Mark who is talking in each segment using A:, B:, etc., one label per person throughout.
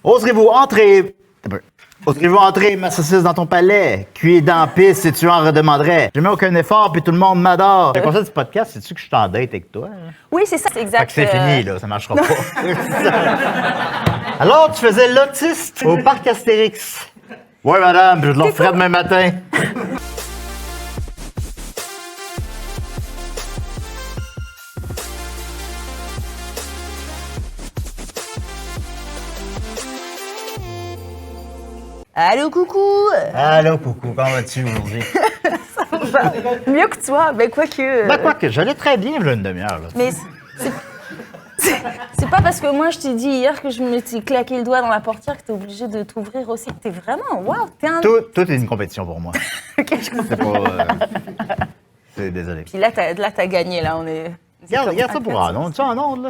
A: Oserez-vous entrer... Oserez-vous entrer ma saucisse dans ton palais? Cuire dans la piste si tu en redemanderais. J'ai mis aucun effort puis tout le monde m'adore. Le concept du podcast, c'est-tu que je suis en date avec toi? Hein?
B: Oui, c'est ça, c'est exact.
A: Fait que c'est fini, là, ça marchera pas. Alors, tu faisais l'autiste au parc Astérix? Oui, madame, je le referai demain matin.
B: Allô, coucou!
A: Allô, coucou, comment vas-tu aujourd'hui?
B: Ça va mieux que toi, ben quoique...
A: Ben, quoique, j'allais très bien, là, une demi-heure. Là.
B: Mais c'est pas parce que moi, je t'ai dit hier que je me suis claqué le doigt dans la portière que t'es obligé de t'ouvrir aussi. T'es vraiment... Waouh, t'es un...
A: Tout est une compétition pour moi.
B: Ok, je comprends.
A: C'est pas... c'est désolé.
B: Puis là, t'as gagné, là, on est...
A: Regarde ça pour un onde. Tu es en onde, là?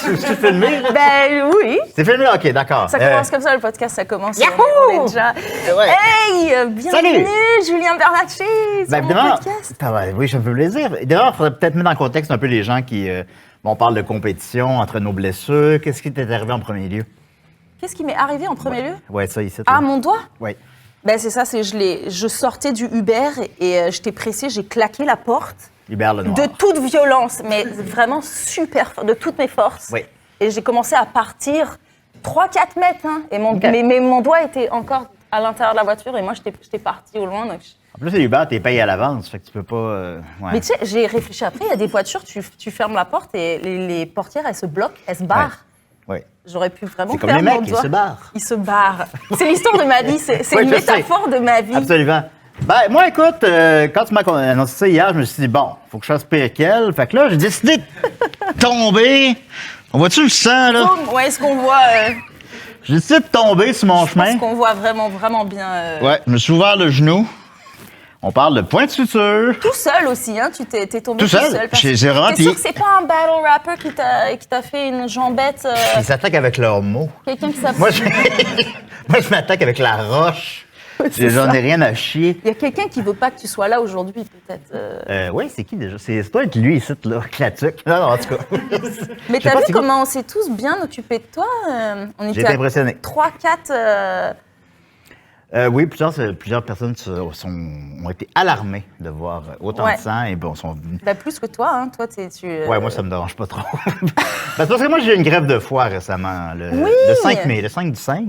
A: Tu filmé, là?
B: Ben oui.
A: C'est filmé? OK, d'accord.
B: Ça commence comme ça, le podcast, ça commence.
A: Yahoo!
B: On est déjà...
A: Ouais.
B: Hey! Bienvenue, Julien Bernatchez, sur mon podcast.
A: Oui, ça me fait plaisir. D'ailleurs, il faudrait peut-être mettre en contexte un peu les gens qui... on parle de compétition entre nos blessures. Qu'est-ce qui t'est arrivé en premier lieu?
B: Qu'est-ce qui m'est arrivé en premier lieu?
A: Oui, ça, ici.
B: Ah, mon doigt?
A: Oui.
B: Ben c'est ça, je sortais du Uber et j'étais pressée, j'ai claqué la porte.
A: Hubert Lenoir.
B: De toute violence, mais vraiment super, de toutes mes forces.
A: Oui.
B: Et j'ai commencé à partir 3-4 mètres, hein, et mais mon doigt était encore à l'intérieur de la voiture et moi, j'étais partie au loin. Donc
A: En plus, les Uber, t'es payé à l'avance, fait que tu peux pas... ouais.
B: Mais tu sais, j'ai réfléchi après, il y a des voitures, tu fermes la porte et les portières, elles se bloquent, elles se barrent.
A: Oui.
B: J'aurais pu vraiment
A: C'est comme
B: faire
A: les
B: mon
A: mecs, ils
B: doigt.
A: se barrent.
B: Ils se barrent. C'est l'histoire de ma vie, c'est
A: Oui,
B: une
A: je
B: métaphore
A: sais.
B: de ma vie.
A: Absolument. Ben, moi, écoute, quand tu m'as annoncé ça hier, je me suis dit, bon, faut que je fasse pire qu'elle. Fait que là, j'ai décidé de tomber. On voit-tu le sang, là?
B: Ouais, est-ce qu'on voit...
A: J'ai décidé de tomber sur mon chemin.
B: Est-ce qu'on voit vraiment, vraiment bien...
A: Ouais, je me suis ouvert le genou. On parle de point de suture.
B: Tout seul aussi, hein? Tu t'es tombé
A: Tout seul?
B: parce
A: J'ai
B: que
A: vraiment...
B: t'es sûr que c'est pas un battle rapper qui t'a fait une jambette?
A: Ils s'attaquent avec leurs mots.
B: Quelqu'un qui s'appelle...
A: Moi, je m'attaque avec la roche. J'en ai rien à chier.
B: Il y a quelqu'un qui veut pas que tu sois là aujourd'hui, peut-être.
A: Oui, c'est qui déjà? C'est toi être lui ici, là, Clatuc. Non, en tout cas.
B: Mais t'as vu comment on s'est tous bien occupés de toi? On
A: J'ai été impressionné.
B: 3-4...
A: Oui, plusieurs personnes ont été alarmées de voir autant de sang et bon, sont venues.
B: Ben, plus que toi, hein. Toi,
A: Ouais, moi, ça me dérange pas trop. Parce que moi, j'ai eu une grève de foie récemment, le 5 mai, le 5 du 5.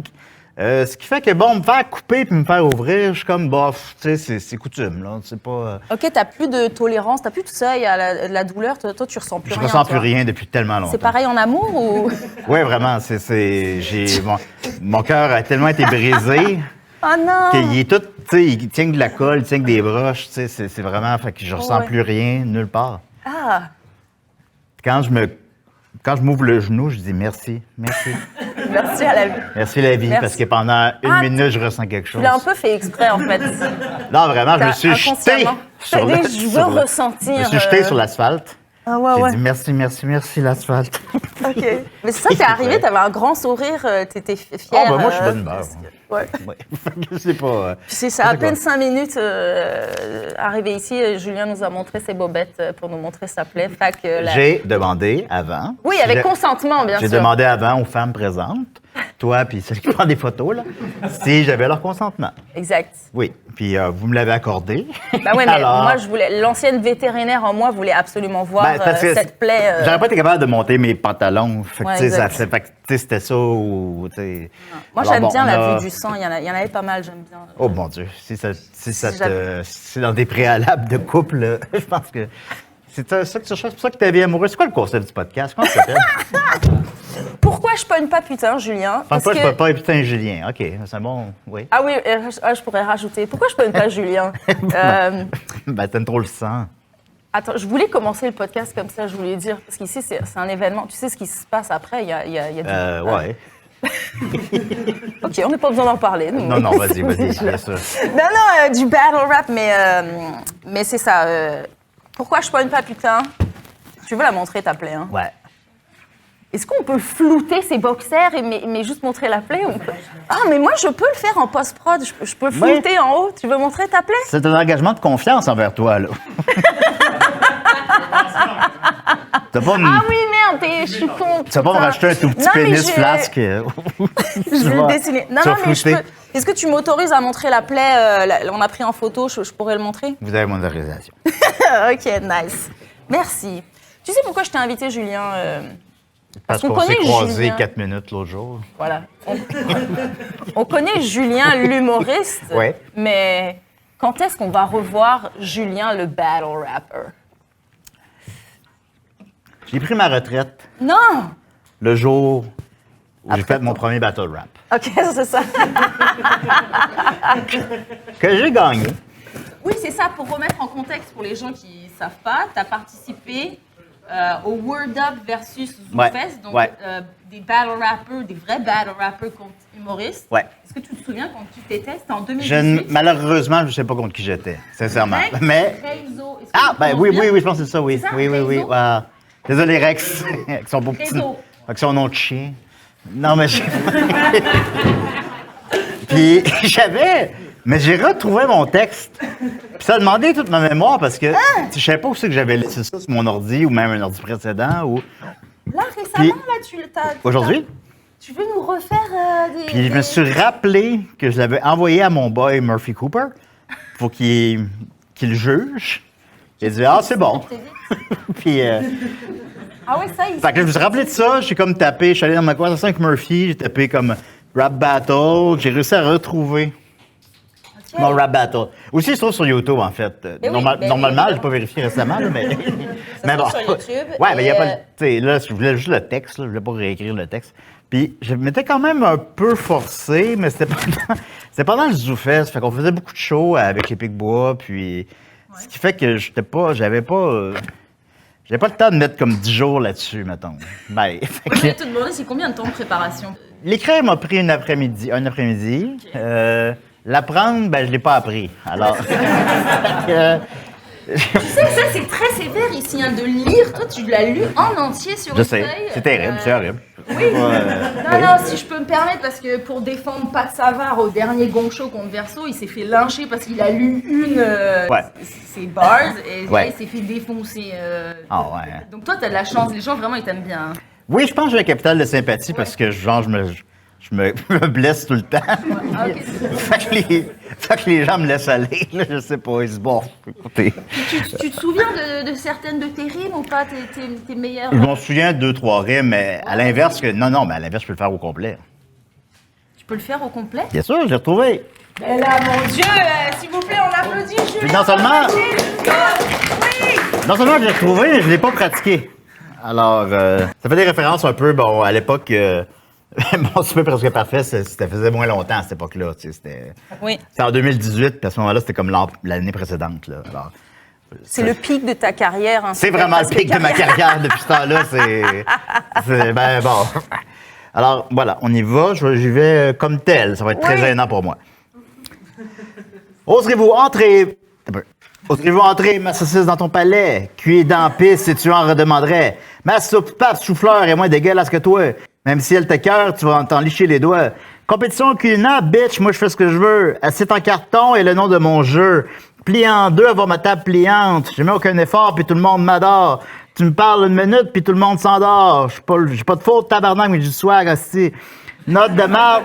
A: Ce qui fait que, bon, me faire couper puis me faire ouvrir, je suis comme, bof, tu sais, c'est coutume, là. C'est pas.
B: OK, t'as plus de tolérance, t'as plus de seuil à la douleur. Toi, tu ressens plus
A: Je
B: rien.
A: ressens plus rien depuis tellement longtemps.
B: C'est pareil en amour ou.
A: Oui, vraiment. Mon cœur a tellement été brisé.
B: Oh non!
A: Qu'il est tout, tu sais, il tient que de la colle, il tient que des broches, tu sais, c'est vraiment, fait que je ressens plus rien, nulle part.
B: Ah!
A: Quand je m'ouvre le genou, je dis merci.
B: Merci à la vie.
A: Merci la vie,
B: Merci.
A: parce que pendant une minute, je ressens quelque chose.
B: Tu l'as un peu fait exprès, en fait.
A: Non, vraiment, je me suis jeté sur
B: Je veux ressentir.
A: Je me suis jeté sur l'asphalte.
B: Ah ouais,
A: J'ai
B: ouais.
A: dit merci, l'asphalte.
B: OK. Mais c'est ça, t'es arrivé, t'avais un grand sourire, t'étais fière.
A: Oh, ben moi, je suis bonne humeur.
B: Ouais.
A: Ouais. Je sais pas.
B: Puis c'est ça, à peine 5 minutes arrivé ici, Julien nous a montré ses bobettes pour nous montrer sa plaie. Fait que
A: J'ai demandé avant.
B: Oui, avec consentement, bien sûr.
A: J'ai demandé avant aux femmes présentes, toi puis celles qui prennent des photos, là, si j'avais leur consentement.
B: Exact.
A: Oui. Puis vous me l'avez accordé.
B: Ben oui, mais
A: Alors,
B: moi, l'ancienne vétérinaire en moi voulait absolument voir
A: parce que
B: cette plaie.
A: J'aurais pas été capable de monter mes pantalons. Fait que,
B: Ouais,
A: tu sais,
B: exact.
A: fait que, tu sais, c'était ça ou, tu sais.
B: Moi,
A: Alors,
B: j'aime bien
A: on
B: la
A: a-
B: vue du sang. Il y en avait pas mal, j'aime bien.
A: Oh mon Dieu, si
B: j'avais-
A: c'est dans des préalables de couple, là, je pense que c'est ça que tu cherches, c'est pour ça que tu es bien amoureux. C'est quoi le concept du podcast? Comment ça s'appelle?
B: Pourquoi je pogne pas putain, Julien?
A: Pense pas, je peux pas putain Julien. OK, c'est bon, oui.
B: Ah oui, je pourrais rajouter. Pourquoi je pogne pas Julien?
A: Ben, t'aimes trop le sang.
B: Attends, je voulais commencer le podcast comme ça, je voulais dire, parce qu'ici, c'est un événement. Tu sais ce qui se passe après? Il y a du...
A: Ouais.
B: OK, on n'a pas besoin d'en parler. nous.
A: Non, vas-y, bien sûr.
B: Non, du battle rap, mais c'est ça. Pourquoi je pogne pas putain? Tu veux la montrer, ta plaie, hein?
A: Ouais.
B: Est-ce qu'on peut flouter ses boxers mais juste montrer la plaie? Ah, mais moi, je peux le faire en post-prod. Je peux flouter en haut. Tu veux montrer ta plaie?
A: C'est un engagement de confiance envers toi, là. T'as pas
B: Ah oui, merde, je suis con.
A: Tu vas pas me racheter un tout petit
B: Non, mais
A: pénis flasque.
B: Je vais le dessiner. Non, non, mais je peux... Est-ce que tu m'autorises à montrer la plaie? On a pris en photo, je pourrais le montrer?
A: Vous avez mon autorisation.
B: Ok, nice. Merci. Tu sais pourquoi je t'ai invité, Julien?
A: Parce qu'on s'est croisés 4 minutes l'autre jour.
B: Voilà. On connaît Julien, l'humoriste.
A: Ouais.
B: Mais quand est-ce qu'on va revoir Julien, le battle rapper?
A: J'ai pris ma retraite
B: Non!
A: le jour où j'ai fait mon premier battle rap.
B: Ok, c'est ça.
A: Que j'ai gagné.
B: Oui, c'est ça. Pour remettre en contexte pour les gens qui ne savent pas, tu as participé au Word Up versus ZooFest, donc des battle rappers, des vrais battle rappers contre humoristes.
A: Ouais.
B: Est-ce que tu te souviens quand tu t'étais? C'était en 2018.
A: Malheureusement, je ne sais pas contre qui j'étais, sincèrement.
B: Rex,
A: Mais
B: Reizo.
A: ah, ben oui, je pense que c'est ça, oui.
B: C'est ça,
A: Oui.
B: Reizo?
A: Ouais. Désolé, Rex, avec son beau petit.
B: Reizo.
A: Avec son nom de chien. Non, mais Puis mais j'ai retrouvé mon texte. Puis ça a demandé toute ma mémoire parce que je savais pas où c'est que j'avais laissé ça sur mon ordi ou même un ordi précédent. Ou...
B: Là, récemment, tu t'as...
A: Aujourd'hui?
B: Tu veux nous refaire des...
A: Puis je me suis rappelé que je l'avais envoyé à mon boy Murphy Cooper pour qu'il juge. Il a dit « Ah, c'est bon. » Puis...
B: Ah oui, ça, il...
A: Fait que je me suis rappelé de ça, j'ai comme tapé, je suis allé dans ma conversation avec Murphy, j'ai tapé comme Rap Battle, j'ai réussi à retrouver mon Rap Battle. Aussi, il se trouve sur YouTube, en fait. Normalement, je n'ai pas vérifié récemment, là, mais... mais bon.
B: Sur YouTube.
A: Ouais, mais il n'y a pas... Tu sais, là, je voulais juste le texte, là, je voulais pas réécrire le texte. Puis je m'étais quand même un peu forcé, mais c'était pendant le ZooFest, fait qu'on faisait beaucoup de shows avec les Pic-Bois, puis... Ce qui fait que j'avais pas le temps de mettre comme 10 jours là-dessus, mettons. Ben,
B: Je voulais te demander, c'est combien de temps de préparation?
A: L'écrire m'a pris un après-midi.
B: Okay.
A: L'apprendre, ben, je l'ai pas appris. Alors...
B: Tu sais, ça, c'est très sévère ici, hein, de lire. Toi, tu l'as lu en entier sur une feuille.
A: Je sais, c'est terrible, c'est horrible.
B: Oui. Non, si je peux me permettre, parce que pour défendre Pat Savard au dernier Gong Show contre Verso, il s'est fait lyncher parce qu'il a lu ses bars et là, il s'est fait défoncer.
A: Ah ouais.
B: Donc toi, t'as de la chance. Les gens, vraiment, ils t'aiment bien. Hein.
A: Oui, je pense que j'ai un capital de sympathie parce que, genre, je me blesse tout le temps.
B: Ouais, okay.
A: fait que les gens me laissent aller. Là, je sais pas, ils se bon, écoutez.
B: Tu te souviens de certaines de tes rimes ou pas, tes meilleures?
A: Je m'en souviens 2-3 rimes, mais à l'inverse, mais à l'inverse, je peux le faire au complet.
B: Tu peux le faire au complet?
A: Bien sûr, je l'ai retrouvé.
B: Mais là, mon Dieu, s'il vous plaît, on applaudit Julien.
A: Puis non seulement je l'ai retrouvé, mais je l'ai pas pratiqué. Alors, ça fait des références un peu, bon, à l'époque... Mon super presque parfait, ça faisait moins longtemps à cette époque-là. C'était en 2018, puis à ce moment-là, c'était comme l'année précédente. Là. Alors,
B: c'est le pic de ta carrière. Hein,
A: c'est vraiment le pic de ma carrière depuis ce temps-là. Ben bon. Alors, voilà, on y va. J'y vais comme tel. Ça va être très gênant pour moi. Oserez-vous entrer... Oserez-vous entrer ma saucisse dans ton palais? Cuire dans la pisse si tu en redemanderais. Ma soupe pape chou-fleur est moins dégueulasse que toi. Même si elle t'écoeure, tu vas t'en licher les doigts. Compétition culinaire, bitch, moi je fais ce que je veux. Assiette en carton est le nom de mon jeu. Plié en deux, avoir ma table pliante. J'ai mis aucun effort, puis tout le monde m'adore. Tu me parles une minute, puis tout le monde s'endort. J'ai pas de faute, tabarnak, mais j'ai du swag aussi. Note de marde.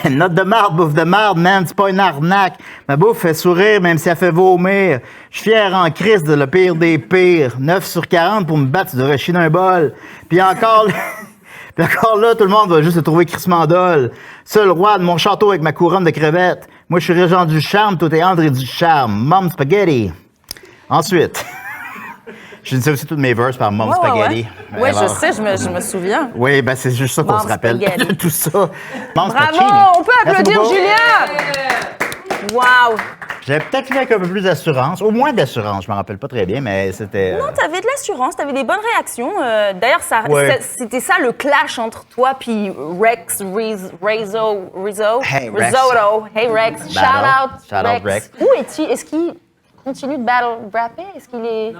A: Note de marde, bouffe de marde, man, c'est pas une arnaque. Ma bouffe fait sourire, même si elle fait vomir. Je suis fier en crise de le pire des pires. 9 sur 40 pour me battre, tu devrais chier d'un bol. Puis encore là, tout le monde va juste se trouver crissement dole. Seul roi de mon château avec ma couronne de crevettes. Moi, je suis Régent du Charme, toi, t'es André du Charme. Mom Spaghetti. Ensuite, je disais aussi toutes mes verses par Mom Spaghetti.
B: Oui, je sais, je me souviens.
A: Oui, ben c'est juste ça qu'on se rappelle. Tout ça. Mom
B: Bravo, on peut applaudir Julien! Wow!
A: J'avais peut-être fait avec un peu plus d'assurance, au moins d'assurance, je me rappelle pas très bien, mais c'était...
B: Non, t'avais de l'assurance, t'avais des bonnes réactions. D'ailleurs, c'était ça le clash entre toi puis Rex Rizzo.
A: Hey, Rex.
B: Risotto. Hey Rex, shout out
A: Rex.
B: Où est-il? Est-ce qu'il continue de battle rapper? Est-ce qu'il est... Non.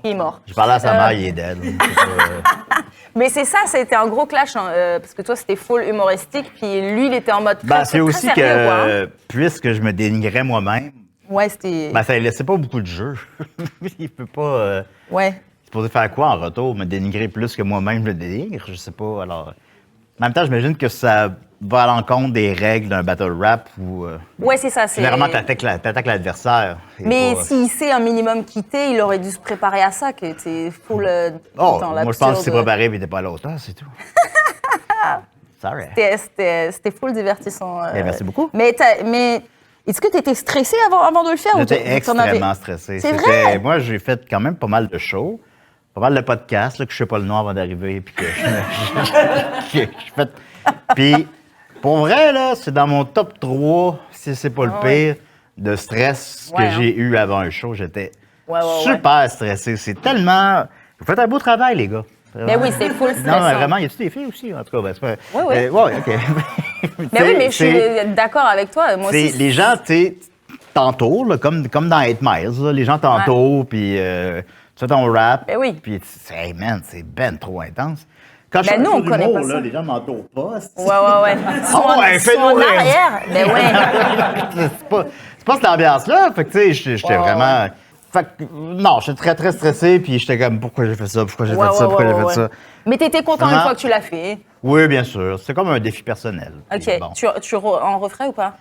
B: Il est mort.
A: Je parlais à sa mère, il est dead.
B: Mais c'est ça, c'était un gros clash, hein, parce que toi, c'était full humoristique, puis lui, il était en mode très,
A: c'est aussi
B: très sérieux,
A: que, puisque je me dénigrais moi-même,
B: ouais, c'était...
A: ça ne laissait pas beaucoup de jeu. Il peut pas...
B: Ouais.
A: supposé faire quoi en retour? Me dénigrer plus que moi-même le dénigre? Je sais pas. Alors, en même temps, j'imagine que ça va à l'encontre des règles d'un battle rap où.
B: Ouais, c'est ça.
A: Généralement, t'attaques l'adversaire.
B: Mais s'il sait un minimum quitter, il aurait dû se préparer à ça, que t'es full.
A: Moi, je pense qu'il s'est préparé et il n'était pas à la hauteur, c'est tout. Sorry.
B: C'était full divertissant.
A: Merci beaucoup.
B: Mais est-ce que tu étais stressé avant de le faire?
A: J'étais extrêmement stressé.
B: C'est vrai?
A: Moi, j'ai fait quand même pas mal de shows, pas mal de podcasts, là, que je sais pas le nom avant d'arriver, puis que je fais. Puis, pour vrai, là, c'est dans mon top 3, si c'est pas le pire, de stress que j'ai eu avant un show. J'étais super stressé. C'est tellement... Vous faites un beau travail, les gars.
B: Mais oui, c'est full stressant.
A: Non, vraiment, y a-tu des filles aussi? En tout cas, ben, c'est pas...
B: Oui.
A: OK.
B: Mais oui, mais je suis d'accord avec toi. Moi aussi.
A: Les gens, tu sais, t'entourent, là, comme dans 8 Miles, là, les gens t'entourent, puis tu fais ton rap.
B: Ben oui.
A: Puis, hey man, c'est ben trop intense. Quand
B: Ben nous, on connaît pas ça.
A: Les gens m'entourent pas.
B: Ouais.
A: Fais-nous
B: en arrière. Ben ouais.
A: c'est pas cette ambiance-là. Fait que, tu sais, j'étais vraiment... Fait que, non, j'étais très, très stressé, puis j'étais comme, pourquoi j'ai fait ça, pourquoi j'ai fait ça, pourquoi j'ai fait ça.
B: Mais t'étais content une fois que tu l'as fait?
A: Oui, bien sûr. C'est comme un défi personnel.
B: OK. Bon. Tu en referais ou pas?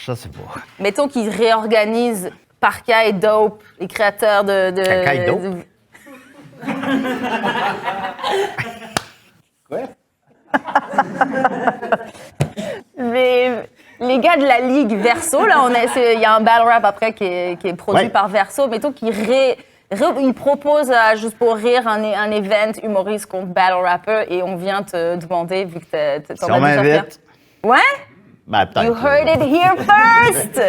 A: Je sais pas.
B: Mettons qu'ils réorganisent Parka et Dope, les créateurs de...
A: Parka et Dope? Quoi?
B: Mais les gars de la Ligue Verso, là, il y a un battle rap après qui est produit par Verso. Mettons qu'ils ils proposent Juste pour rire un event humoriste contre battle rapper et on vient te demander, vu que t'en as déjà fait. Ouais?
A: Ben, peut-être.
B: You heard it here first!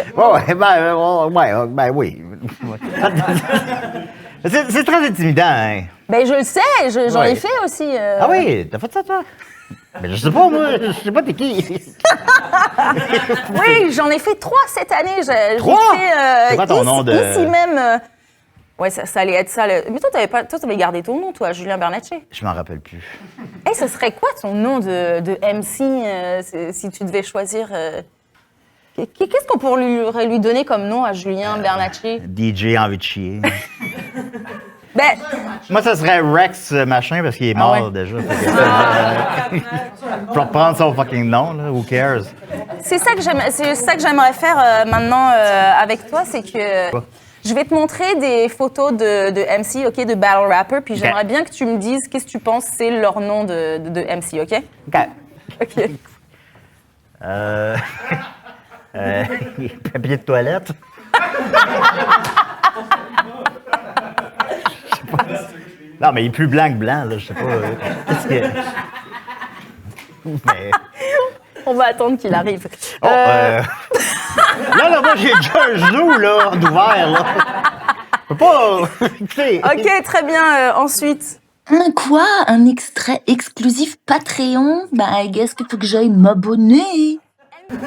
A: Oui. C'est très intimidant, hein?
B: Ben, je le sais, j'en ai fait aussi.
A: Ah oui, t'as fait ça, toi? Mais je sais pas, moi, je sais pas t'es qui.
B: Oui, j'en ai fait 3 cette année.
A: 3? C'est quoi ton nom de...
B: Ici même... Ouais, ça allait être ça. Mais toi, t'avais gardé ton nom, toi, Julien Bernatchez.
A: Je m'en rappelle plus.
B: Hey, ce serait quoi ton nom de MC si tu devais choisir... Qu'est-ce qu'on pourrait lui donner comme nom à Julien Bernatchez?
A: DJ envie de chier.
B: Ben,
A: moi, ça serait Rex machin parce qu'il est mort déjà. Pour reprendre son fucking nom, là, who cares?
B: C'est ça que j'aimerais faire maintenant avec toi, c'est que je vais te montrer des photos de MC, ok, de battle rapper, puis j'aimerais bien que tu me dises qu'est-ce que tu penses c'est leur nom de MC, ok? Ok.
A: Papier de toilette. Non, mais il est plus blanc que blanc, là, je sais pas. Qu'est-ce que... Mais...
B: On va attendre qu'il arrive.
A: Là, moi, j'ai déjà un genou, là, d'ouvert, là. Je peux pas...
B: OK, très bien. Ensuite...
C: Quoi? Un extrait exclusif Patreon? Ben, I guess qu'il faut que j'aille m'abonner.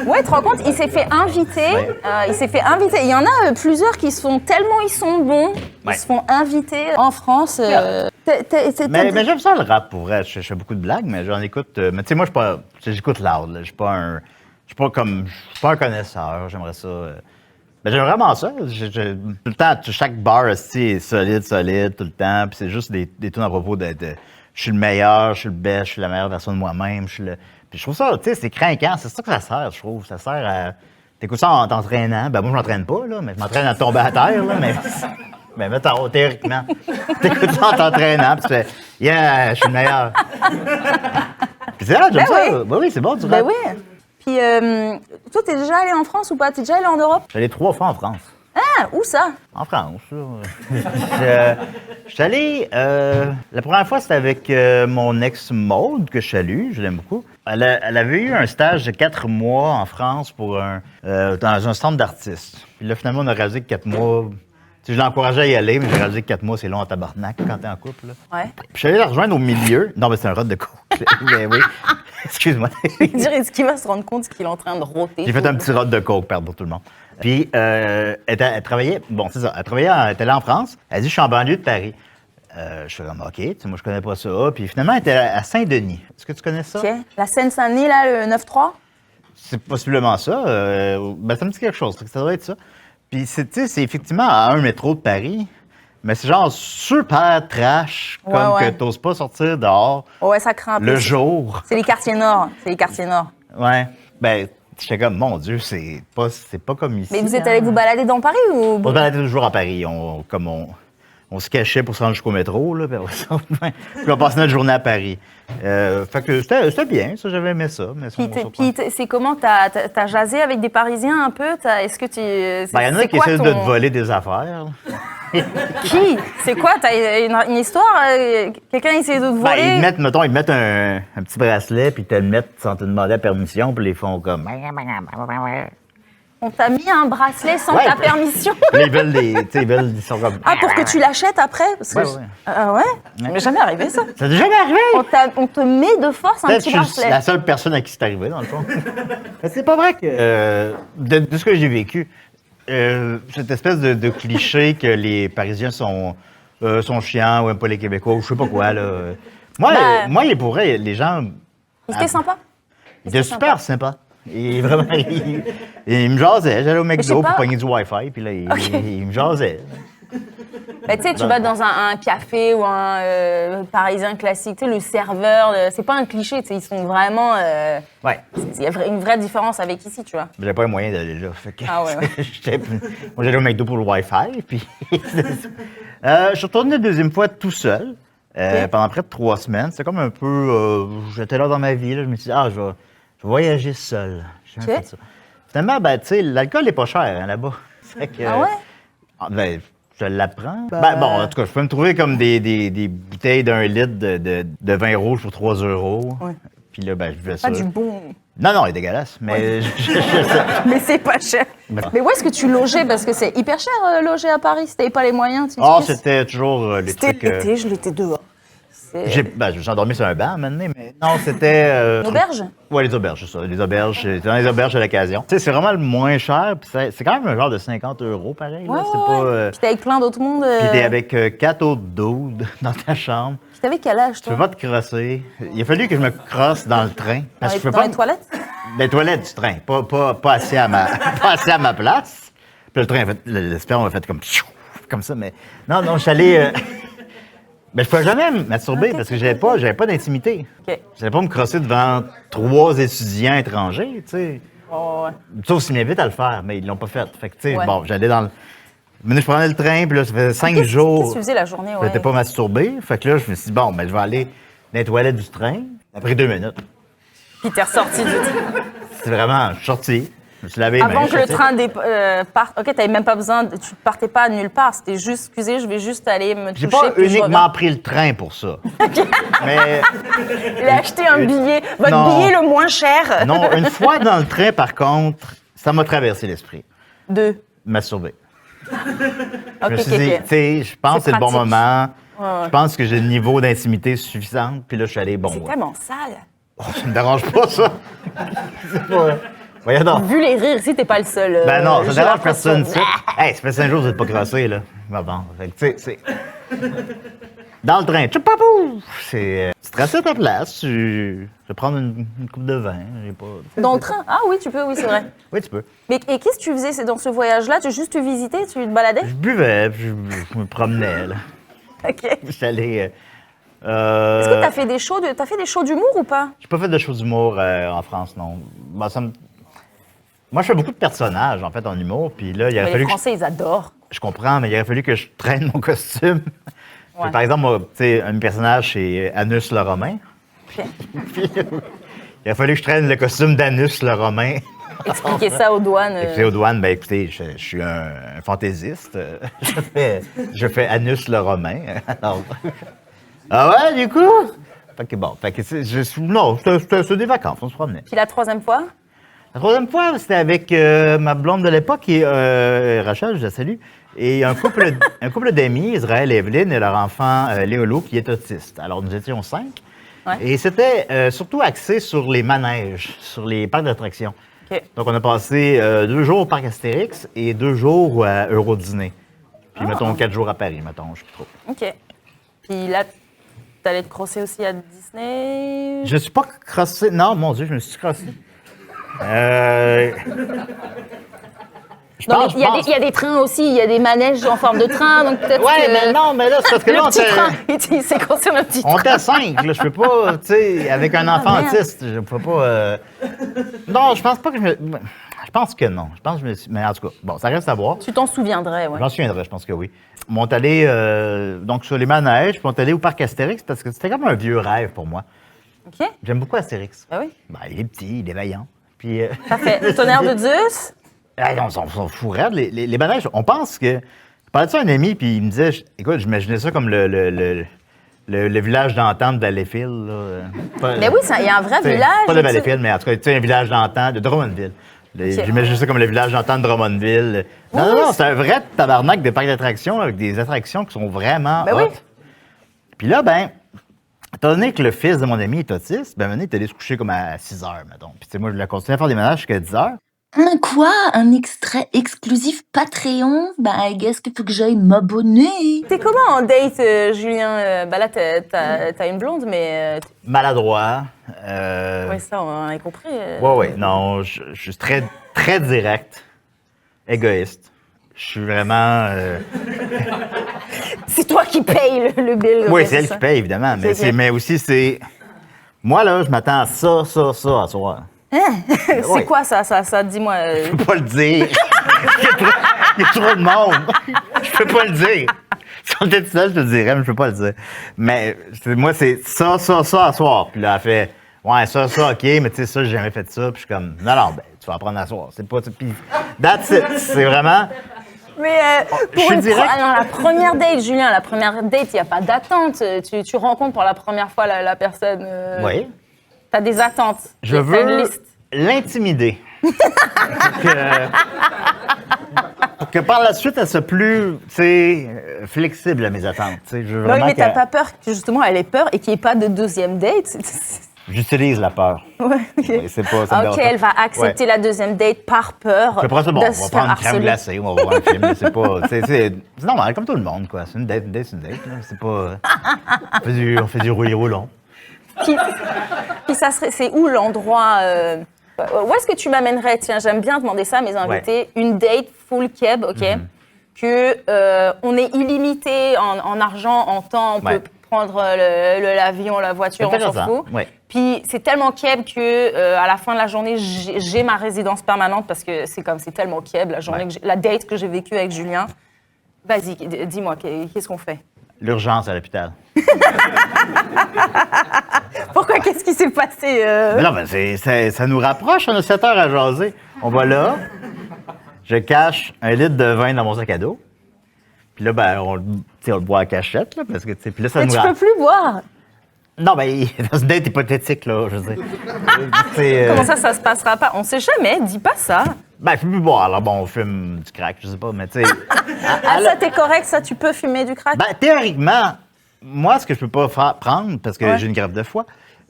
B: Ouais, tu te rends compte, il s'est fait inviter. Il y en a plusieurs qui sont tellement ils sont bons, ils se font inviter en France.
A: Mais j'aime ça le rap pour vrai. Je fais beaucoup de blagues, mais j'en écoute. Mais tu sais, moi, j'écoute loud. Je suis pas un connaisseur. J'aimerais ça. Mais j'aime vraiment ça. Tout le temps, chaque bar est solide tout le temps. Puis c'est juste des tunes à propos de je suis le meilleur, je suis le best, je suis la meilleure version de moi-même. Puis je trouve ça, tu sais, c'est craquant. C'est ça que ça sert, je trouve. Ça sert à... T'écoutes ça en t'entraînant. Ben moi, je m'entraîne pas, là, mais je m'entraîne à tomber à terre, là, mais mettons, théoriquement. T'écoutes ça en t'entraînant, puis tu fais « Yeah, je suis le meilleur! » Puis c'est là, j'aime ça. Ben oui, c'est bon, tu
B: Ben oui. Puis, toi, t'es déjà allé en France ou pas? T'es déjà allé en Europe?
A: Je suis allé 3 fois en France.
B: Ah, où ça?
A: En France, là. Je suis allé... la première fois, c'était avec mon ex Maude, que je salue, je l'aime beaucoup. Elle avait eu un stage de 4 mois en France dans un centre d'artistes. Puis là, finalement, on a réalisé que 4 mois... Je l'ai encouragé à y aller, mais j'ai réalisé que 4 mois, c'est long en tabarnak quand t'es en couple. Là.
B: Ouais.
A: Puis je suis allé la rejoindre au milieu. Non, mais c'est un rod de coke. Mais oui. Excuse-moi.
B: Est-ce qu'il va se rendre compte qu'il est en train de rôter?
A: J'ai fait un petit rod de coke, pardon, pour tout le monde. Puis, elle travaillait... Bon, c'est ça. Elle était là en France. Elle dit, je suis en banlieue de Paris. Je suis comme, OK, tu sais, moi, je connais pas ça. Puis finalement, elle était à Saint-Denis. Est-ce que tu connais ça?
B: OK. La Seine-Saint-Denis, là, le 9-3?
A: C'est possiblement ça. Ben, ça me dit quelque chose. Ça doit être ça. Puis, c'est effectivement à un métro de Paris, Mais c'est genre super trash, comme que t'oses pas sortir dehors
D: Ouais, ça craint un peu.
A: le jour.
D: C'est les quartiers nord. C'est les quartiers nord.
A: Ouais. Ben, j'étais comme, mon Dieu, c'est pas comme ici.
D: Mais vous êtes allé vous balader dans Paris ou...
A: On se baladait toujours à Paris. On se cachait pour se rendre jusqu'au métro, là, puis on passait notre journée à Paris. Fait que c'était bien, ça, j'avais aimé ça. Mais
D: Puis c'est comment? T'as jasé avec des Parisiens un peu? Est-ce que tu...
A: Ben, il y en a qui essaient de te voler des affaires.
D: Qui? C'est quoi? T'as une histoire? Quelqu'un essaie de te voler?
A: Ben, ils te mettent un petit bracelet, puis ils te le mettent sans te demander la permission, puis ils font comme...
D: On t'a mis un bracelet sans ta permission?
A: Là, ils sont comme...
D: Ah, pour que tu l'achètes après? Parce que
A: Ouais.
D: Ah ouais? Ça m'est jamais arrivé, ça.
A: Ça t'est jamais arrivé?
D: On te met de force un
A: Peut-être
D: petit
A: que je suis
D: bracelet.
A: la seule personne à qui c'est arrivé, dans le fond. Mais c'est pas vrai que... de ce que j'ai vécu, cette espèce de cliché que les Parisiens sont chiants ou aiment pas les Québécois ou je sais pas quoi, là. Moi, il pourrait, les gens...
D: Il était sympa?
A: Il était super sympa. Et vraiment, il me jasait. J'allais au McDo pour pogner du Wi-Fi, puis là, il me jasait.
D: Ben, tu sais, tu vas dans un café ou un parisien classique, tu sais, le serveur, c'est pas un cliché, tu sais, ils sont vraiment...
A: Ouais.
D: Il y a une vraie différence avec ici, tu vois.
A: J'avais pas les moyens d'aller là. Fait que
D: Ah ouais.
A: moi, j'allais au McDo pour le Wi-Fi, puis... je suis retourné la deuxième fois tout seul, pendant près de 3 semaines. C'était comme un peu... j'étais là dans ma vie, là, je me suis dit, je vais voyager seul. J'ai jamais fait ça. Finalement, ben, tu sais, l'alcool n'est pas cher, hein, là-bas.
D: Ah ouais?
A: Ben, je l'apprends. Ben, bon, en tout cas, je peux me trouver comme des bouteilles d'1 litre de vin rouge pour 3 €.
D: Ouais.
A: Puis là, ben, je fais ça.
D: Pas du bon.
A: Non, il est dégueulasse, mais
D: Mais c'est pas cher. Mais où est-ce que tu logeais? Parce que c'est hyper cher loger à Paris. Si t'avais pas les moyens, tu
A: c'était toujours les
D: C'était
A: trucs...
D: l'été, je l'étais dehors.
A: je me suis endormi sur un banc, maintenant, mais non, c'était...
D: Une auberge?
A: Oui, les auberges, c'est ça. Les auberges, c'était dans les auberges à l'occasion. Tu sais, c'est vraiment le moins cher, puis c'est quand même un genre de 50 € pareil.
D: Ouais,
A: là. C'est pas...
D: Puis t'es avec plein d'autres mondes.
A: Puis t'es avec 4 autres dudes dans ta chambre.
D: Puis t'avais quel âge,
A: Tu
D: toi?
A: peux pas te crosser. Il a fallu que je me crosse dans le train. Parce que je peux
D: Dans
A: pas...
D: les toilettes?
A: Les toilettes du train, pas assis à ma, pas assis à ma place. Puis le train, l'espérance a fait comme ça, mais... Non, je suis allé... Mais je ne pouvais jamais me masturber parce que j'avais pas d'intimité.
D: OK.
A: Je n'allais pas me crosser devant 3 étudiants étrangers, tu sais.
D: Oh, ouais.
A: Sauf s'ils m'invitent à le faire, mais ils l'ont pas fait. Fait que, tu sais,
D: Ouais.
A: bon, j'allais dans le... Je prenais le train, puis là, ça faisait 5
D: Qu'est-ce
A: jours.
D: que tu faisais la journée?
A: Je
D: Ouais.
A: n'étais pas masturbé. Fait que là, je me suis dit, bon, ben, je vais aller dans les toilettes du train. Après 2 minutes.
D: Puis t'es ressorti du
A: C'est vraiment, je suis sorti. Je me suis lavé les mains.
D: Avant
A: je
D: que le
A: suis sorti.
D: train parte. OK, t'avais même pas besoin. Tu partais pas nulle part. C'était juste, excusez, je vais juste aller me toucher.
A: J'ai pas
D: puis je
A: uniquement
D: reviens.
A: pris le train pour ça. Mais
D: Il a acheté un billet. Votre
A: Non.
D: billet le moins cher.
A: non, une fois dans le train, par contre, ça m'a traversé l'esprit.
D: Deux.
A: Masturber.
D: OK,
A: Je me suis dit, tu sais, je pense que c'est le bon
D: pratique.
A: moment.
D: Ouais.
A: Je pense que j'ai le niveau d'intimité suffisant. Puis là, je suis allé, bon,
D: C'est
A: ouais.
D: tellement sale.
A: Oh, ça me dérange pas, ça. C'est pas... Voyons donc.
D: Vu les rires ici, t'es pas le seul.
A: Ben non, ça
D: j'ai
A: dérange
D: l'impression.
A: personne, ça. Hey, ça fait 5 jours que vous n'êtes pas crossé, là. Ben bon, fait que, tu sais, c'est... Dans le train, tchoupapou! C'est... Tu te rassis à ta place, je vais prendre une coupe de vin, j'ai pas...
D: Dans le train? Ah oui, tu peux, oui, c'est vrai.
A: Oui, tu peux.
D: Mais et qu'est-ce que tu faisais dans ce voyage-là? Tu visitais? Tu te baladais?
A: Je buvais, puis je me promenais, là.
D: OK.
A: J'allais...
D: Est-ce que t'as fait des shows d'humour ou pas?
A: J'ai pas fait de show d'humour en France, non. Ben, moi, je fais beaucoup de personnages, en fait, en humour, puis là, il aurait
D: Mais les
A: fallu que...
D: Français, ils adorent.
A: Je comprends, mais il aurait fallu que je traîne mon costume.
D: Ouais.
A: Par exemple, moi, tu sais, un personnage, c'est Anus le Romain.
D: OK.
A: Puis, il a fallu que je traîne le costume d'Anus le Romain.
D: Expliquez ça aux douanes.
A: Et puis aux douanes, ben écoutez, je suis un fantaisiste. Je fais Anus le Romain. Alors... Ah ouais, du coup? Fait que bon, non, c'était des vacances, on se promenait.
D: Puis la troisième fois?
A: La troisième fois, c'était avec ma blonde de l'époque, et Rachel, je la salue, et un couple d'amis, Israël et Evelyne, et leur enfant Léolo, qui est autiste. Alors, nous étions 5.
D: Ouais.
A: Et c'était surtout axé sur les manèges, sur les parcs d'attractions.
D: OK.
A: Donc, on a passé 2 jours au parc Astérix et 2 jours à Euro-Disney. Puis, mettons, 4 jours à Paris, mettons, je sais pas trop.
D: OK. Puis là, t'allais te crosser aussi à Disney?
A: Je suis pas crossé. Non, mon Dieu, je me suis crossé.
D: Non, mais il y a des trains aussi, il y a des manèges en forme de train, donc peut-être
A: Ouais,
D: que...
A: mais non, mais là, c'est parce que là,
D: Le petit train, c'est concerne le petit
A: on
D: train.
A: était 5, là. Je peux pas, tu sais, avec un enfant
D: merde.
A: autiste, je peux pas. Non, je pense pas que je me. Je pense que non. Je pense que je me suis. Mais en tout cas, bon, ça reste à voir.
D: Tu t'en souviendrais, ouais.
A: J'en souviendrai, je pense que oui. On m'ont allé donc sur les manèges, puis on est allé au parc Astérix parce que c'était comme un vieux rêve pour moi.
D: OK?
A: J'aime beaucoup Astérix.
D: Bah oui.
A: Ben, il est petit, il est vaillant. Puis.
D: Ça fait le tonnerre de Zeus.
A: On s'en fout raide. Les manèges, on pense que. Je parlais de ça à un ami, puis il me disait, écoute, j'imaginais ça comme le village d'antan de Valleyfield.
D: Mais oui, il y a un vrai village.
A: Pas de Valleyfield, mais en tout cas, tu sais, un village d'antan de Drummondville. J'imagine ça comme le village d'antan de Drummondville. Non, c'est un vrai tabarnak de parc d'attractions avec des attractions qui sont vraiment hot.
D: Oui.
A: Puis là, étant donné que le fils de mon ami est autiste, il est allé se coucher comme à 6 heures, mettons. Puis tu sais, moi, je l'ai continué à faire des ménages jusqu'à 10 heures.
C: Quoi? Un extrait exclusif Patreon? I guess qu'il faut que j'aille m'abonner.
D: T'es comment en date, Julien? Là, t'as une blonde, mais...
A: Maladroit.
D: Ouais, ça, on a compris.
A: Ouais. Non, je suis très, très direct. Égoïste. Je suis vraiment...
D: C'est toi qui payes le bill.
A: Oui, c'est elle qui paye, évidemment. Mais aussi, c'est... Moi, là, je m'attends à ça à soir.
D: C'est quoi ça? Dis-moi.
A: Je peux pas le dire. Il y a trop de monde. Je peux pas le dire. Si on était tout seul, je te le dirais, mais je peux pas le dire. Mais moi, c'est ça à soir. Puis là, elle fait, ouais, ça, OK, mais tu sais, ça, j'ai jamais fait ça. Puis je suis comme, non, tu vas apprendre à soir. C'est pas... Puis, that's it. C'est vraiment...
D: Mais pour la première date, Julien, il n'y a pas d'attente. Tu rencontres pour la première fois la personne.
A: Oui.
D: T'as des attentes.
A: Je
D: T'as une
A: veux
D: liste.
A: l'intimider. pour que par la suite, elle soit plus, flexible à mes attentes. Je veux
D: Oui,
A: vraiment
D: mais t'as
A: qu'elle-
D: pas peur que justement elle ait peur et qu'il n'y ait pas de deuxième date?
A: J'utilise la peur.
D: Ouais.
A: Oui, c'est pas, ça me
D: Ok,
A: dérange pas.
D: elle va accepter la deuxième date par peur.
A: Puis après ça, bon,
D: de
A: on
D: se
A: va
D: faire
A: prendre une crème
D: harceler.
A: glacée, on va voir un film. mais C'est pas, c'est normal, comme tout le monde, quoi. C'est une date, c'est une date. Là. C'est pas, on fait du roulis-roulon.
D: Puis c'est où l'endroit où est-ce que tu m'amènerais? Tiens, j'aime bien demander ça à mes invités. Une date full keb, ok? Que on est illimité en argent, en temps, on peut prendre l'avion, la voiture, on s'en fout.
A: Ouais.
D: Puis c'est tellement keb que à la fin de la journée, j'ai ma résidence permanente parce que c'est tellement keb la journée, la date que j'ai vécue avec Julien. Vas-y, dis-moi, qu'est-ce qu'on fait?
A: L'urgence à l'hôpital.
D: Pourquoi? Qu'est-ce qui s'est passé?
A: Mais non, mais ça nous rapproche, on a 7 heures à jaser. On va là, je cache 1 litre de vin dans mon sac à dos. Puis là, on le boit à cachette, là, parce que, puis là, ça
D: Mais
A: nous
D: tu peux plus boire.
A: Non, dans une date hypothétique, là, je veux dire.
D: Comment ça se passera pas? On sait jamais, dis pas ça.
A: Je peux plus boire, alors bon, on fume du crack, je sais pas, mais tu sais.
D: Ça, t'es correct, ça, tu peux fumer du crack?
A: Théoriquement, moi, ce que je peux pas prendre, parce que j'ai une greffe de foie,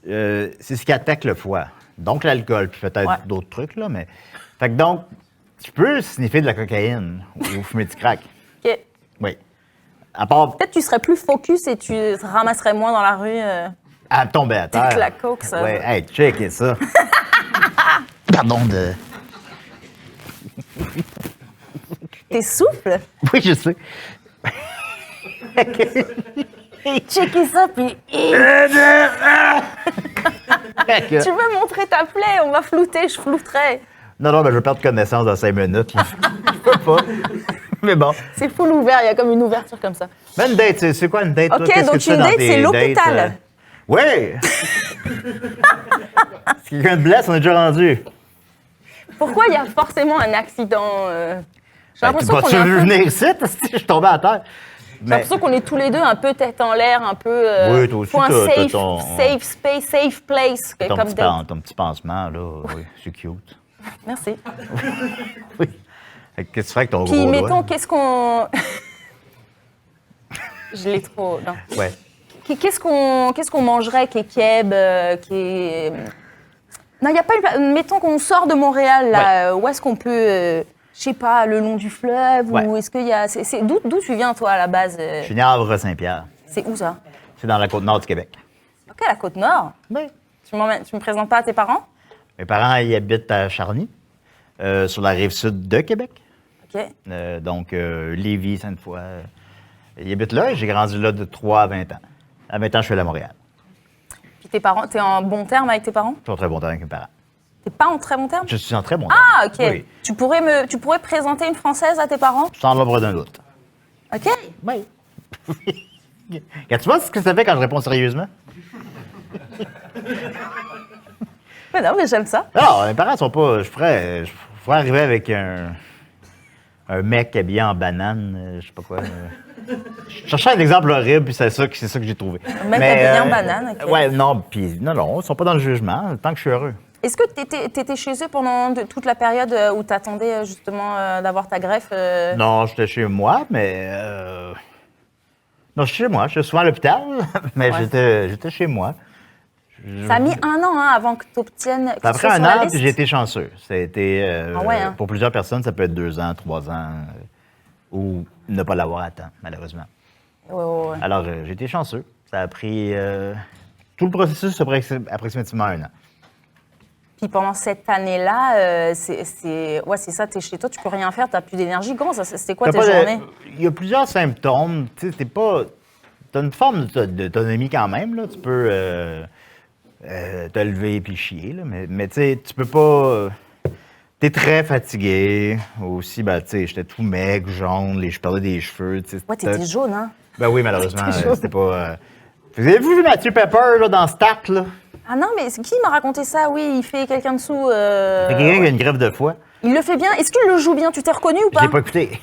A: c'est ce qui attaque le foie. Donc l'alcool, puis peut-être d'autres trucs, là, mais... Fait que donc, tu peux sniffer de la cocaïne ou fumer du crack.
D: OK.
A: Oui. À part...
D: Peut-être tu serais plus focus et tu te ramasserais moins dans la rue.
A: À tomber à terre.
D: La coke, ça.
A: Ouais, hey, checkez ça. Pardon de...
D: T'es souffle?
A: Oui, je sais.
D: Checker ça, puis... Tu veux montrer ta plaie? On va flouter, je flouterai.
A: Non, je vais perdre connaissance dans 5 minutes. Là. Je peux pas. Mais bon.
D: C'est full ouvert, il y a comme une ouverture comme ça.
A: Mais une date, c'est quoi une date?
D: OK,
A: toi? Qu'est-ce
D: donc
A: que tu fais
D: une
A: dans
D: date,
A: tes
D: c'est
A: dates,
D: l'hôpital.
A: Oui! Si quelqu'un te blesse, on est déjà rendu.
D: Pourquoi il y a forcément un accident? J'ai l'impression qu'on
A: tu
D: est un
A: veux
D: peu...
A: venir ici? Je suis tombé à terre.
D: J'ai l'impression qu'on est tous les deux un peu tête en l'air, un peu...
A: Oui, toi aussi,
D: faut un
A: t'as
D: safe space, safe place. Comme date.
A: Ton petit pansement, là, oui, c'est cute.
D: Merci.
A: Oui. Qu'est-ce que tu fais avec ton
D: Puis,
A: gros
D: mettons,
A: doigt?
D: qu'est-ce qu'on... Je l'ai trop... Non.
A: Ouais.
D: Qu'est-ce qu'on mangerait qui est keb, qui est... Non, il n'y a pas une... Mettons qu'on sort de Montréal, là. Où est-ce qu'on peut... je sais pas, le long du fleuve ou est-ce qu'il y a... D'où tu viens, toi, à la base?
A: Je suis né à Havre-Saint-Pierre.
D: C'est où, ça?
A: C'est dans la Côte-Nord du Québec.
D: OK, la Côte-Nord.
A: Oui.
D: Tu me présentes pas à tes parents?
A: Mes parents, ils habitent à Charny, sur la rive sud de Québec. Donc, Lévis, Sainte-Foy. Il habite là et j'ai grandi là de 3 à 20 ans. À 20 ans, je suis allé à Montréal.
D: Puis tes parents, t'es en bon terme avec tes parents?
A: Je suis en très bon terme avec mes parents.
D: T'es pas en très bon terme?
A: Je suis en très bon terme.
D: Ah, OK.
A: Oui.
D: Tu pourrais présenter une Française à tes parents?
A: Sans l'ombre d'un doute.
D: OK.
A: Oui. Tu vois ce que ça fait quand je réponds sérieusement?
D: Mais non, mais j'aime ça.
A: Non, mes parents sont pas. Je pourrais arriver avec un mec habillé en banane, je sais pas quoi. Je cherchais un exemple horrible, puis c'est ça que j'ai trouvé.
D: Un mec habillé en banane, OK.
A: Ouais, non, puis non, ils sont pas dans le jugement, tant que je suis heureux.
D: Est-ce que t'étais chez eux pendant toute la période où t'attendais justement d'avoir ta greffe?
A: Non, j'étais chez moi, mais. Non, je suis chez moi. Je suis souvent à l'hôpital, mais
D: Ouais.
A: j'étais chez moi.
D: Ça a mis 1 an avant que tu obtiennes.
A: Après un an, puis j'ai été chanceux. Ça a été.
D: Ah ouais, hein?
A: Pour plusieurs personnes, ça peut être 2 ans, 3 ans, ou ne pas l'avoir à temps, malheureusement.
D: Ouais.
A: Alors, j'ai été chanceux. Ça a pris. Tout le processus, approximativement 1 an.
D: Puis pendant cette année-là, c'est ça, t'es chez toi, tu peux rien faire, t'as plus d'énergie. Comment ça, c'était quoi tes journées?
A: Il y a plusieurs symptômes. Tu sais, t'as une forme d'autonomie quand même, là. Tu peux te lever puis chier, là. Mais tu sais, tu peux pas. T'es très fatigué. Aussi, ben, tu sais, j'étais tout maigre, jaune, je perdais des cheveux.
D: Ouais, t'étais jaune, hein?
A: Ben oui, malheureusement,
D: T'étais jaune.
A: c'était pas. Vous avez vu Mathieu Pepper, là, dans Stat, là?
D: Ah non, mais qui m'a raconté ça? Oui, il fait quelqu'un dessous.
A: C'est quelqu'un qui a une grève de foie.
D: Il le fait bien. Est-ce qu'il le joue bien? Tu t'es reconnu ou
A: Je
D: pas?
A: l'ai pas écouté.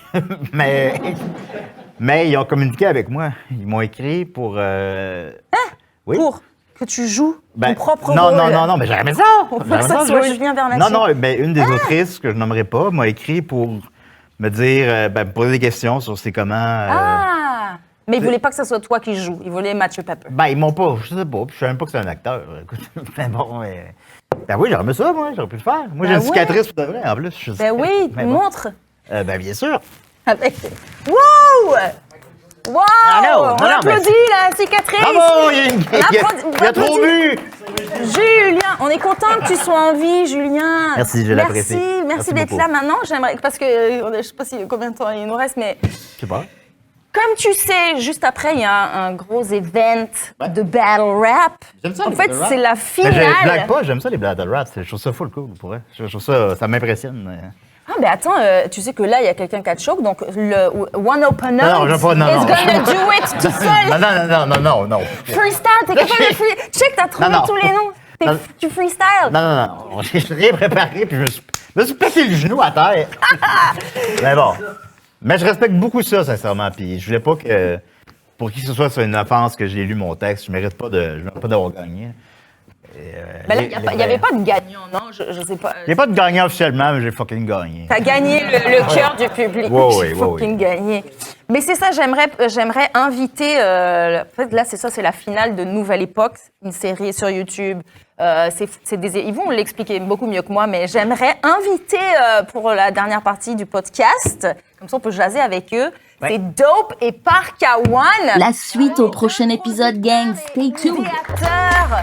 A: mais ils ont communiqué avec moi. Ils m'ont écrit pour. Oui.
D: Pour que tu joues ton propre
A: non,
D: rôle.
A: non, mais j'aimerais ça.
D: Faut que
A: J'aimerais
D: ça
A: ça
D: soit
A: jouer.
D: Julien Bernatchez.
A: Non, mais une des autrices que je nommerai pas m'a écrit pour me dire, me poser des questions sur c'est comment.
D: Ah! Mais il voulait pas que ce soit toi qui joues. Il voulait Mathieu Pepper.
A: Ben, ils m'ont pas, je sais pas, puis je savais même pas que c'est un acteur. Écoute, mais bon, ben oui, j'aurais aimé ça, moi, j'aurais pu le faire. Moi, j'ai
D: Ben
A: une cicatrice pour de vrai, en plus. Je sais.
D: Ben oui,
A: Mais bon.
D: montre.
A: Ben, bien sûr.
D: Avec... Wow! Wow!
A: non,
D: On
A: mais-
D: applaudit la cicatrice!
A: Bravo! Il a trop bu!
D: Julien, on est content que tu sois en vie, Julien.
A: Merci, je l'apprécie.
D: Merci
A: Merci
D: d'être
A: beaucoup.
D: là maintenant. J'aimerais, parce que je sais pas combien de temps il nous reste, mais
A: Je sais pas.
D: comme tu sais, juste après, il y a un gros event de battle rap.
A: J'aime ça,
D: En
A: les
D: fait,
A: battle rap.
D: c'est la
A: Mais je blague
D: finale.
A: pas, j'aime ça les battle rap. Je trouve ça full cool, pour vrai. Je trouve ça m'impressionne.
D: Ah, mais attends, tu sais que là, il y a quelqu'un qui a de choc, donc le one opponent
A: Non, j'aime pas, non,
D: is
A: non.
D: gonna do it tout seul.
A: Non.
D: Freestyle, t'es capable de freestyle. Check, t'as trouvé
A: Non, non.
D: tous les noms.
A: Non.
D: Tu freestyle.
A: Non. J'ai rien préparé, puis je me suis pété le genou à terre. Mais bon. Mais je respecte beaucoup ça, sincèrement. Puis je voulais pas que, pour qui que ce soit une offense que j'ai lu mon texte, je mérite pas d'avoir gagné.
D: Mais là, il n'y avait pas de gagnant, non? Je sais pas.
A: J'ai pas de gagnant officiellement, mais j'ai fucking gagné.
D: T'as gagné le cœur du public.
A: Oui,
D: J'ai fucking gagné. Mais c'est ça, j'aimerais inviter. En fait, là, c'est ça, c'est la finale de Nouvelle Époque, une série sur YouTube. Ils vont l'expliquer beaucoup mieux que moi, mais j'aimerais inviter pour la dernière partie du podcast. Comme ça, on peut jaser avec eux.
A: Ouais.
D: C'est Dope et Park One.
C: La suite au prochain épisode, gang. Stay tuned.
D: Créateur